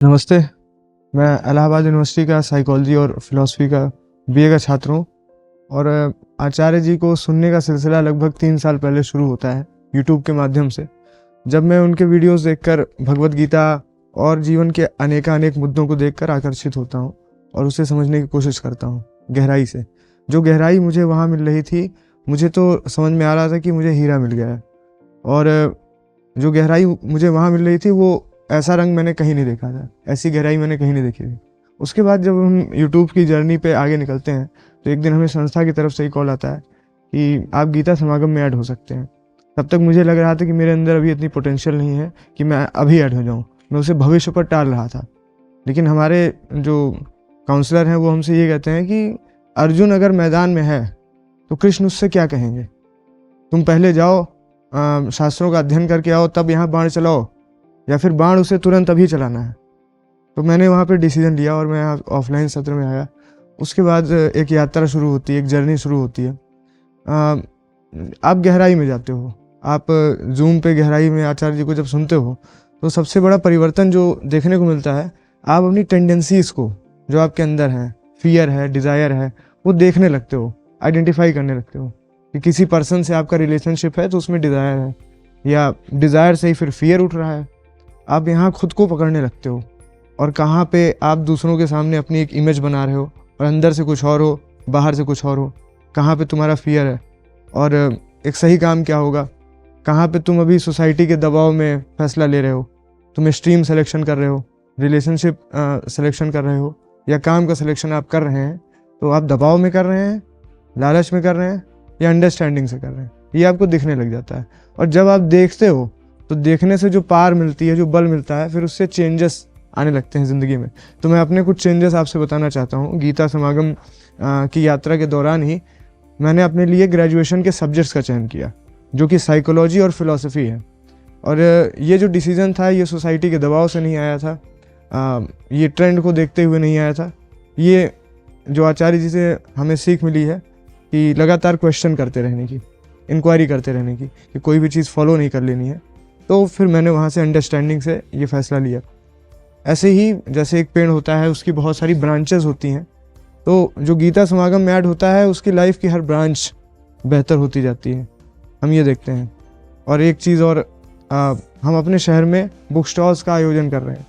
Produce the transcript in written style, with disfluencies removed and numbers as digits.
नमस्ते। मैं इलाहाबाद यूनिवर्सिटी का साइकोलॉजी और फिलॉसफी का बीए का छात्र हूँ और आचार्य जी को सुनने का सिलसिला लगभग 3 साल पहले शुरू होता है यूट्यूब के माध्यम से। जब मैं उनके वीडियोस देखकर भगवत गीता और जीवन के अनेकानेक मुद्दों को देखकर आकर्षित होता हूँ और उसे समझने की कोशिश करता हूँ गहराई से। जो गहराई मुझे वहाँ मिल रही थी, मुझे तो समझ में आ रहा था कि मुझे हीरा मिल गया है। और जो गहराई मुझे वहाँ मिल रही थी वो ऐसा रंग मैंने कहीं नहीं देखा था, ऐसी गहराई मैंने कहीं नहीं देखी थी। उसके बाद जब हम यूट्यूब की जर्नी पे आगे निकलते हैं तो एक दिन हमें संस्था की तरफ से ही कॉल आता है कि आप गीता समागम में ऐड हो सकते हैं। तब तक मुझे लग रहा था कि मेरे अंदर अभी इतनी पोटेंशियल नहीं है कि मैं अभी ऐड हो जाऊँ, मैं उसे भविष्य पर टाल रहा था। लेकिन हमारे जो काउंसलर हैं वो हमसे ये कहते हैं कि अर्जुन अगर मैदान में है तो कृष्ण उससे क्या कहेंगे, तुम पहले जाओ शास्त्रों का अध्ययन करके आओ, तब यहाँ बाण चलाओ, या फिर बाण उसे तुरंत अभी चलाना है। तो मैंने वहाँ पे डिसीजन लिया और मैं ऑफलाइन सत्र में आया। उसके बाद एक यात्रा शुरू होती है, एक जर्नी शुरू होती है। आप गहराई में जाते हो, आप जूम पे गहराई में आचार्य जी को जब सुनते हो तो सबसे बड़ा परिवर्तन जो देखने को मिलता है, आप अपनी टेंडेंसीज को जो आपके अंदर है, फियर है, डिज़ायर है, वो देखने लगते हो, आइडेंटिफाई करने लगते हो कि किसी पर्सन से आपका रिलेशनशिप है तो उसमें डिज़ायर है, या डिज़ायर से ही फिर फियर उठ रहा है। आप यहाँ खुद को पकड़ने लगते हो और कहाँ पे आप दूसरों के सामने अपनी एक इमेज बना रहे हो और अंदर से कुछ और हो, बाहर से कुछ और हो। कहाँ पे तुम्हारा फियर है और एक सही काम क्या होगा, कहाँ पे तुम अभी सोसाइटी के दबाव में फैसला ले रहे हो, तुम स्ट्रीम सिलेक्शन कर रहे हो, रिलेशनशिप सिलेक्शन कर रहे हो, या काम का सिलेक्शन आप कर रहे हैं, तो आप दबाव में कर रहे हैं, लालच में कर रहे हैं, या अंडरस्टैंडिंग से कर रहे हैं, ये आपको दिखने लग जाता है। और जब आप देखते हो तो देखने से जो पार मिलती है, जो बल मिलता है, फिर उससे चेंजेस आने लगते हैं ज़िंदगी में। तो मैं अपने कुछ चेंजेस आपसे बताना चाहता हूँ। गीता समागम की यात्रा के दौरान ही मैंने अपने लिए ग्रेजुएशन के सब्जेक्ट्स का चयन किया, जो कि साइकोलॉजी और फिलॉसफी है। और ये जो डिसीज़न था, ये सोसाइटी के दबाव से नहीं आया था, ये ट्रेंड को देखते हुए नहीं आया था। ये जो आचार्य जी से हमें सीख मिली है कि लगातार क्वेश्चन करते रहने की, इंक्वायरी करते रहने की, कि कोई भी चीज़ फॉलो नहीं कर लेनी है। तो फिर मैंने वहाँ से अंडरस्टैंडिंग से ये फैसला लिया। ऐसे ही जैसे एक पेड़ होता है, उसकी बहुत सारी ब्रांचेस होती हैं, तो जो गीता समागम में ऐड होता है उसकी लाइफ की हर ब्रांच बेहतर होती जाती है, हम ये देखते हैं। और एक चीज़ और, हम अपने शहर में बुक स्टॉल्स का आयोजन कर रहे हैं।